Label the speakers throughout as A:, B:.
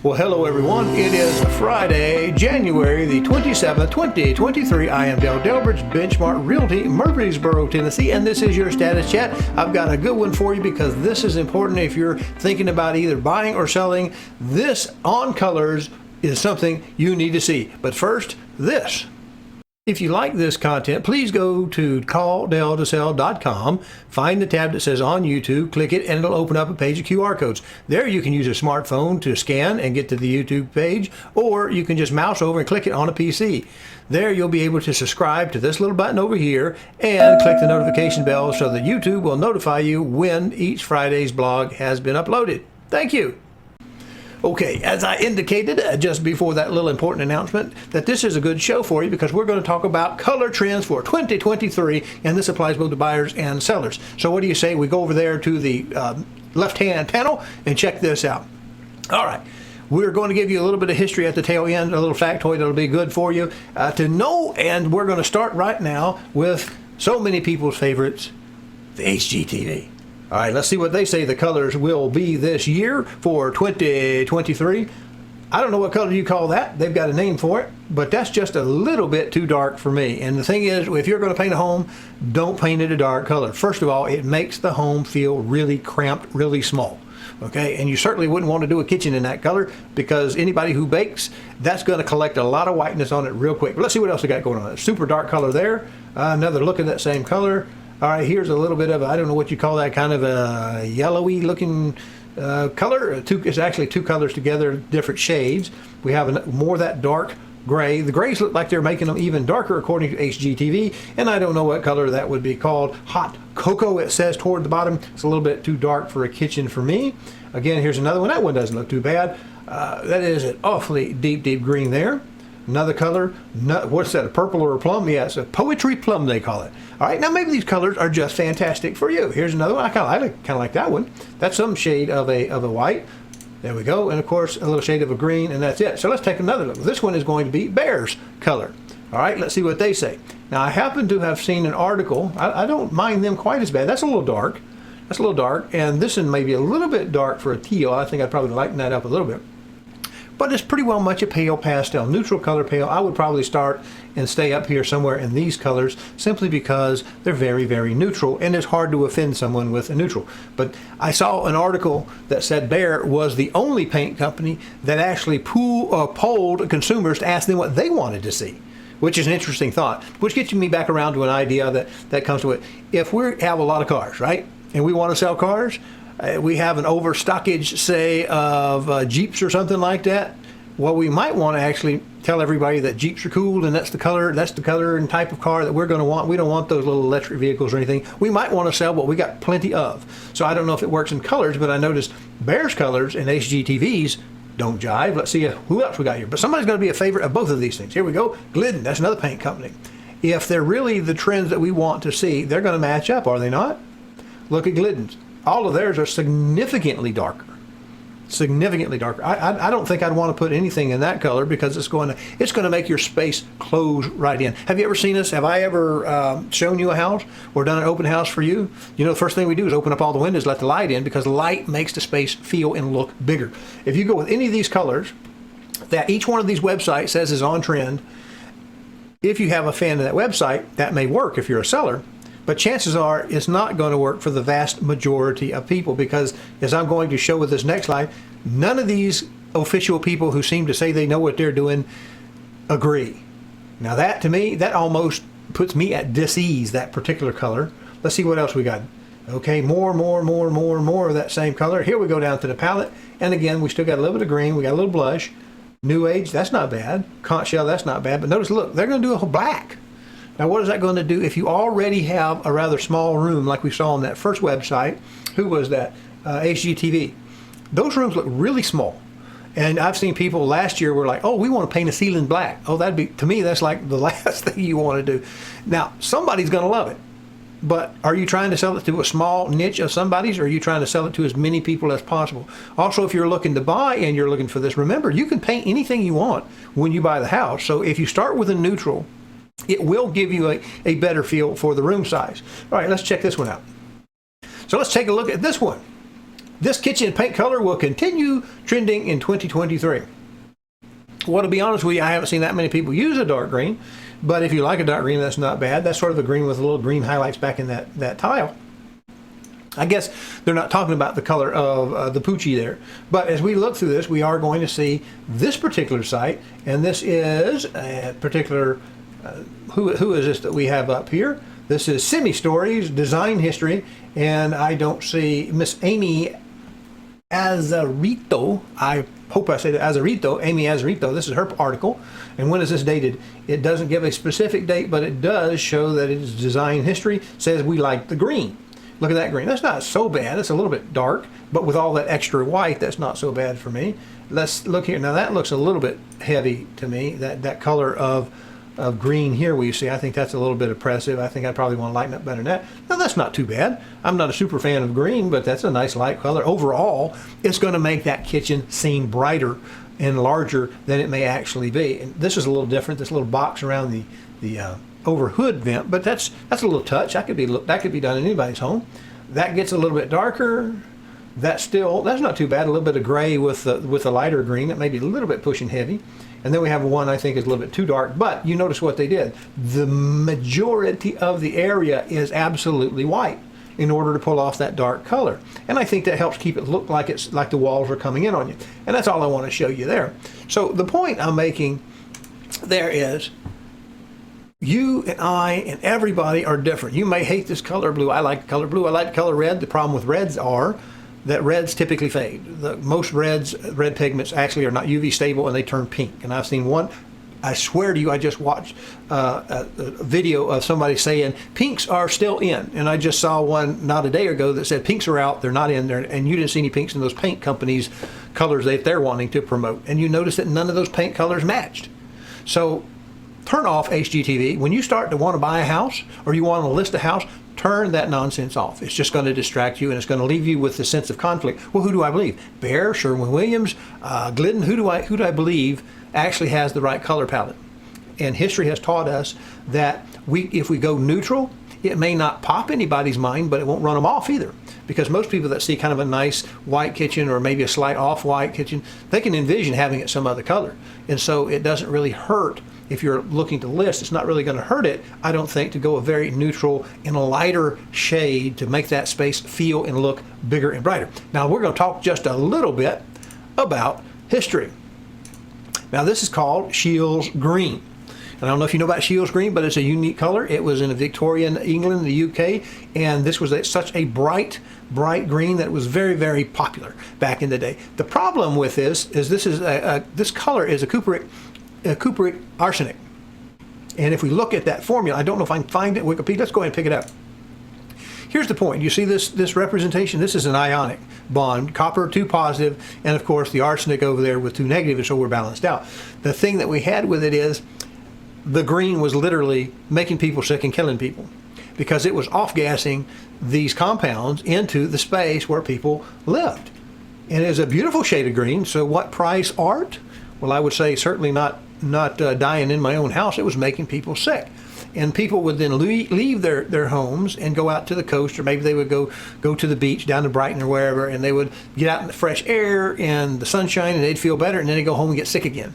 A: Well, hello everyone. It is Friday, January the 27th, 2023. I am Dale Delbridge, Benchmark Realty, Murfreesboro, Tennessee, and this is your status chat. I've got a good one for you because this is important if you're thinking about either buying or selling. This on colors is something you need to see. But first, this. If you like this content, please go to calldeltosell.com, find the tab that says on YouTube, click it, and it'll open up a page of QR codes. There you can use a smartphone to scan and get to the YouTube page, or you can just mouse over and click it on a PC. There you'll be able to subscribe to this little button over here and click the notification bell so that YouTube will notify you when each Friday's blog has been uploaded. Thank you. Okay, as I indicated just before that little important announcement, that this is a good show for you because we're going to talk about color trends for 2023, and this applies both to buyers and sellers. So what do you say we go over there to the left-hand panel and check this out? All right, we're going to give you a little bit of history at the tail end, a little factoid that'll be good for you to know, and we're going to start right now with so many people's favorites, the HGTV. All right, let's see what they say the colors will be this year for 2023. I don't know what color you call that. They've got a name for it, but that's just a little bit too dark for me. And the thing is, if you're going to paint a home, don't paint it a dark color. First of all, it makes the home feel really cramped, really small. Okay, and you certainly wouldn't want to do a kitchen in that color because anybody who bakes, that's going to collect a lot of whiteness on it real quick. But let's see what else we got going on. Super dark color there. Another look at that same color. All right, here's a little bit of, I don't know what you call that, kind of a yellowy looking color. It's actually two colors together, different shades. We have more of that dark gray. The grays look like they're making them even darker according to HGTV, and I don't know what color that would be called. Hot cocoa, it says toward the bottom. It's a little bit too dark for a kitchen for me. Again, here's another one. That one doesn't look too bad. That is an awfully deep green there. Another color, what's that, a purple or a plum? Yeah, it's a poetry plum, they call it. All right, now maybe these colors are just fantastic for you. Here's another one. I kind of like that one. That's some shade of a white. There we go. And of course, a little shade of a green, and that's it. So let's take another look. This one is going to be Bear's color. All right, let's see what they say. Now, I happen to have seen an article. I don't mind them quite as bad. That's a little dark. That's a little dark. And this one may be a little bit dark for a teal. I think I'd probably lighten that up a little bit. But it's pretty well much a pale pastel, neutral color pale. I would probably start and stay up here somewhere in these colors simply because they're very neutral, and it's hard to offend someone with a neutral. But I saw an article that said Behr was the only paint company that actually polled consumers to ask them what they wanted to see, which is an interesting thought, which gets me back around to an idea that comes to it. If we have a lot of cars, right, and we want to sell cars, we have an overstockage, say, of Jeeps or something like that. Well, we might want to actually tell everybody that Jeeps are cool and that's the color and type of car that we're going to want. We don't want those little electric vehicles or anything. We might want to sell what we got plenty of. So I don't know if it works in colors, but I noticed Behr's colors and HGTV's don't jive. Let's see who else we got here. But somebody's going to be a favorite of both of these things. Here we go. Glidden, that's another paint company. If they're really the trends that we want to see, they're going to match up, are they not? Look at Glidden's. All of theirs are significantly darker. Significantly darker. I don't think I'd want to put anything in that color because it's going to make your space close right in. Have you ever seen us? Have I ever shown you a house or done an open house for you? You know, the first thing we do is open up all the windows, let the light in, because light makes the space feel and look bigger. If you go with any of these colors that each one of these websites says is on trend, if you have a fan of that website, that may work if you're a seller. But chances are it's not going to work for the vast majority of people because, as I'm going to show with this next slide, none of these official people who seem to say they know what they're doing agree. Now that, to me, that almost puts me at dis-ease, that particular color. Let's see what else we got. Okay, more of that same color. Here we go down to the palette. And again, we still got a little bit of green. We got a little blush. New Age, that's not bad. Conch Shell, that's not bad. But notice, look, they're going to do a whole black. Now, what is that going to do if you already have a rather small room like we saw on that first website? Who was that? HGTV. Those rooms look really small. And I've seen people last year were like, oh, we want to paint a ceiling black. Oh, that'd be, to me, that's like the last thing you want to do. Now, somebody's going to love it. But are you trying to sell it to a small niche of somebody's, or are you trying to sell it to as many people as possible? Also, if you're looking to buy and you're looking for this, remember, you can paint anything you want when you buy the house. So if you start with a neutral, it will give you a better feel for the room size. All right, let's check this one out. So let's take a look at this one. This kitchen paint color will continue trending in 2023. Well, to be honest with you, I haven't seen that many people use a dark green, but if you like a dark green, that's not bad. That's sort of a green with a little green highlights back in that tile. I guess they're not talking about the color of the Poochie there. But as we look through this, we are going to see this particular site, and this is a particular, who is this that we have up here? This is Semi Stories, Design History, and I don't see Miss Amy Azarito. I hope I say that, Azarito, Amy Azarito. This is her article. And when is this dated? It doesn't give a specific date, but it does show that it is design history. It says we like the green. Look at that green. That's not so bad. It's a little bit dark, but with all that extra white, that's not so bad for me. Let's look here. Now that looks a little bit heavy to me. That color of green here we see, I think that's a little bit oppressive. I think I probably want to lighten up better than that. Now that's not too bad. I'm not a super fan of green, but that's a nice light color. Overall, it's going to make that kitchen seem brighter and larger than it may actually be. And this is a little different. This little box around the over hood vent, but that's a little touch. That could be done in anybody's home. That gets a little bit darker. That's not too bad. A little bit of gray with the lighter green. That may be a little bit pushing heavy. And then we have one I think is a little bit too dark, but you notice what they did. The majority of the area is absolutely white in order to pull off that dark color. And I think that helps keep it look like it's like the walls are coming in on you. And that's all I want to show you there. So the point I'm making there is you and I and everybody are different. You may hate this color blue. I like the color blue. I like the color red. The problem with reds are that reds typically fade. Most red pigments actually are not UV stable and they turn pink. And I've seen one, I swear to you, I just watched a video of somebody saying pinks are still in. And I just saw one not a day ago that said pinks are out, they're not in there. And you didn't see any pinks in those paint companies' colors that they're wanting to promote. And you notice that none of those paint colors matched. So turn off HGTV. When you start to want to buy a house or you want to list a house, turn that nonsense off. It's just going to distract you and it's going to leave you with the sense of conflict. Well, who do I believe? Behr, Sherwin-Williams, Glidden, who do I believe actually has the right color palette? And history has taught us that if we go neutral, it may not pop anybody's mind, but it won't run them off either. Because most people that see kind of a nice white kitchen or maybe a slight off-white kitchen, they can envision having it some other color. And so it doesn't really hurt. If you're looking to list, it's not really going to hurt it, I don't think, to go a very neutral and a lighter shade to make that space feel and look bigger and brighter. Now we're going to talk just a little bit about history. Now this is called Scheele's Green. And I don't know if you know about Scheele's Green, but it's a unique color. It was in Victorian England, the UK, and this was such a bright green that was very, very popular back in the day. The problem with this is this color is a cupric arsenic. And if we look at that formula, I don't know if I can find it in Wikipedia. Let's go ahead and pick it up. Here's the point. You see this representation? This is an ionic bond, copper 2 positive, and of course the arsenic over there with 2 negative, so we're balanced out. The thing that we had with it is the green was literally making people sick and killing people because it was off-gassing these compounds into the space where people lived. And it is a beautiful shade of green, so what price art? Well, I would say certainly not dying in my own house. It was making people sick. And people would then leave their homes and go out to the coast, or maybe they would go to the beach down to Brighton or wherever, and they would get out in the fresh air and the sunshine, and they'd feel better, and then they'd go home and get sick again.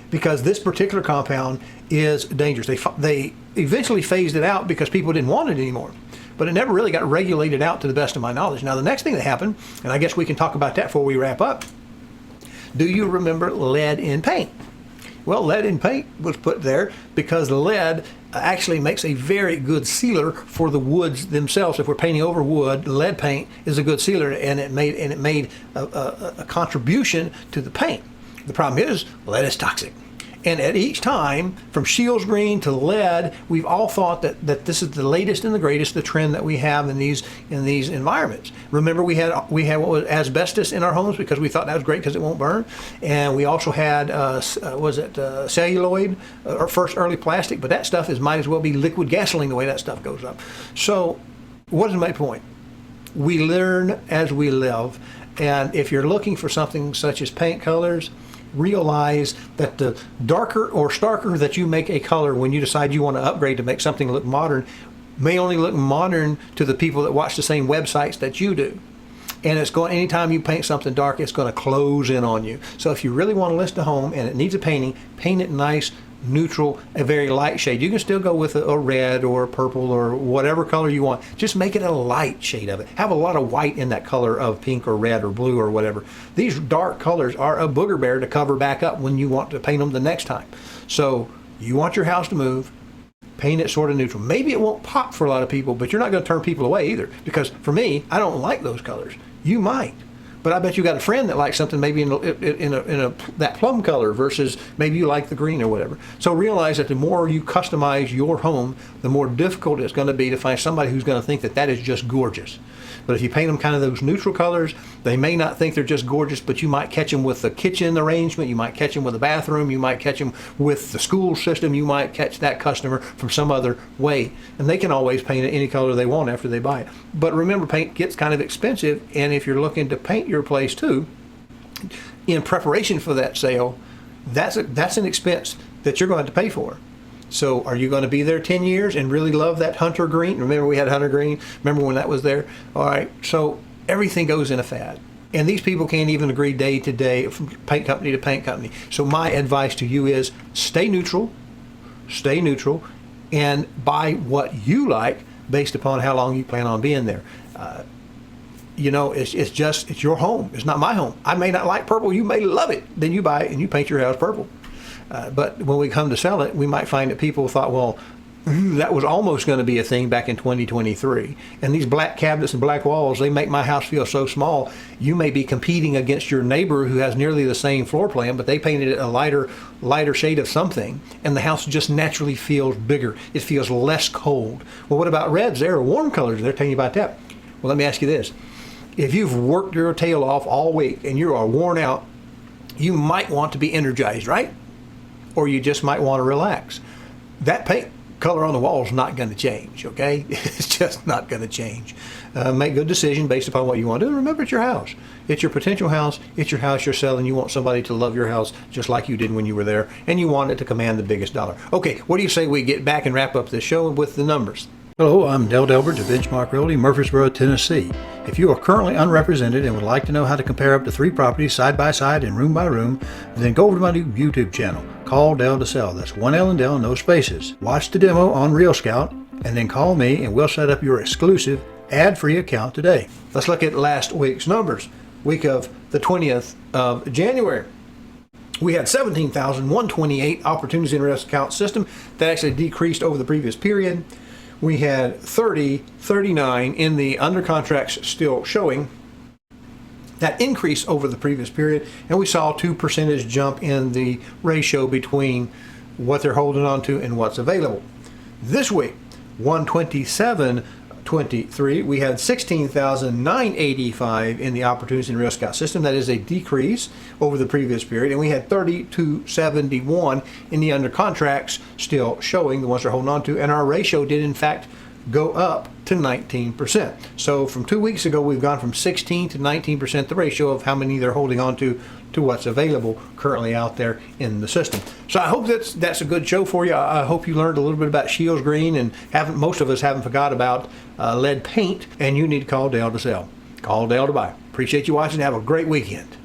A: Because this particular compound is dangerous. They eventually phased it out because people didn't want it anymore. But it never really got regulated out to the best of my knowledge. Now the next thing that happened, and I guess we can talk about that before we wrap up. Do you remember lead in paint? Well, lead in paint was put there because lead actually makes a very good sealer for the woods themselves. If we're painting over wood, lead paint is a good sealer, and it made a contribution to the paint. The problem is lead is toxic. And at each time, from Scheele's Green to lead, we've all thought that this is the latest and the greatest, the trend that we have in these environments. Remember, we had what was asbestos in our homes because we thought that was great because it won't burn, and we also had celluloid or first early plastic, but that stuff might as well be liquid gasoline the way that stuff goes up. So, what is my point? We learn as we live, and if you're looking for something such as paint colors, realize that the darker or starker that you make a color when you decide you want to upgrade to make something look modern may only look modern to the people that watch the same websites that you do. And it's going, anytime you paint something dark, it's going to close in on you. So if you really want to list a home and it needs a painting, paint it nice, neutral, a very light shade. You can still go with a red or a purple or whatever color you want. Just make it a light shade of it. Have a lot of white in that color of pink or red or blue or whatever. These dark colors are a booger bear to cover back up when you want to paint them the next time. So you want your house to move, paint it sort of neutral. Maybe it won't pop for a lot of people, but you're not going to turn people away either. Because for me, I don't like those colors. You might, but I bet you got a friend that likes something maybe in that plum color versus maybe you like the green or whatever. So realize that the more you customize your home, the more difficult it's going to be to find somebody who's going to think that that is just gorgeous. But if you paint them kind of those neutral colors, they may not think they're just gorgeous, but you might catch them with the kitchen arrangement, you might catch them with the bathroom, you might catch them with the school system, you might catch that customer from some other way. And they can always paint it any color they want after they buy it. But remember, paint gets kind of expensive, and if you're looking to paint your place too, in preparation for that sale, that's an expense that you're going to have to pay for. So are you going to be there 10 years and really love that hunter green? Remember we had hunter green? Remember when that was there? All right, so everything goes in a fad. And these people can't even agree day to day from paint company to paint company. So my advice to you is stay neutral, and buy what you like based upon how long you plan on being there. It's your home. It's not my home. I may not like purple. You may love it. Then you buy it and you paint your house purple. But when we come to sell it, we might find that people thought, well, that was almost going to be a thing back in 2023. And these black cabinets and black walls, they make my house feel so small. You may be competing against your neighbor who has nearly the same floor plan, but they painted it a lighter shade of something, and the house just naturally feels bigger. It feels less cold. Well, what about reds? They're warm colors. They're telling you about that. Well, let me ask you this. If you've worked your tail off all week and you are worn out, you might want to be energized, right? Or you just might want to relax. That paint color on the wall is not going to change, okay? It's just not going to change. Make good decision based upon what you want to do. And remember, it's your house. It's your potential house. It's your house you're selling. You want somebody to love your house just like you did when you were there, and you want it to command the biggest dollar. Okay, what do you say we get back and wrap up this show with the numbers? Hello, I'm Dale Delbridge of Benchmark Realty, Murfreesboro, Tennessee. If you are currently unrepresented and would like to know how to compare up to 3 properties side by side and room by room, then go over to my new YouTube channel. Call Dale to Sell. That's one L and Dale, no spaces. Watch the demo on Real Scout and then call me and we'll set up your exclusive ad-free account today. Let's look at last week's numbers. Week of the 20th of January. We had 17,128 opportunities in Real Scout system. That actually decreased over the previous period. We had 39 in the under contracts still showing. That increased over the previous period, and we saw a 2% jump in the ratio between what they're holding on to and what's available. This week, 127.23, we had 16,985 in the opportunities in Real Scout system. That is a decrease over the previous period, and we had 3271 in the under contracts still showing, the ones they're holding on to, and our ratio did in fact go up to 19%. So from 2 weeks ago, we've gone from 16 to 19%, the ratio of how many they're holding on to what's available currently out there in the system. So I hope that's a good show for you. I hope you learned a little bit about Scheels Green, and most of us haven't forgot about lead paint, and you need to call Dale to sell. Call Dale to buy. Appreciate you watching. Have a great weekend.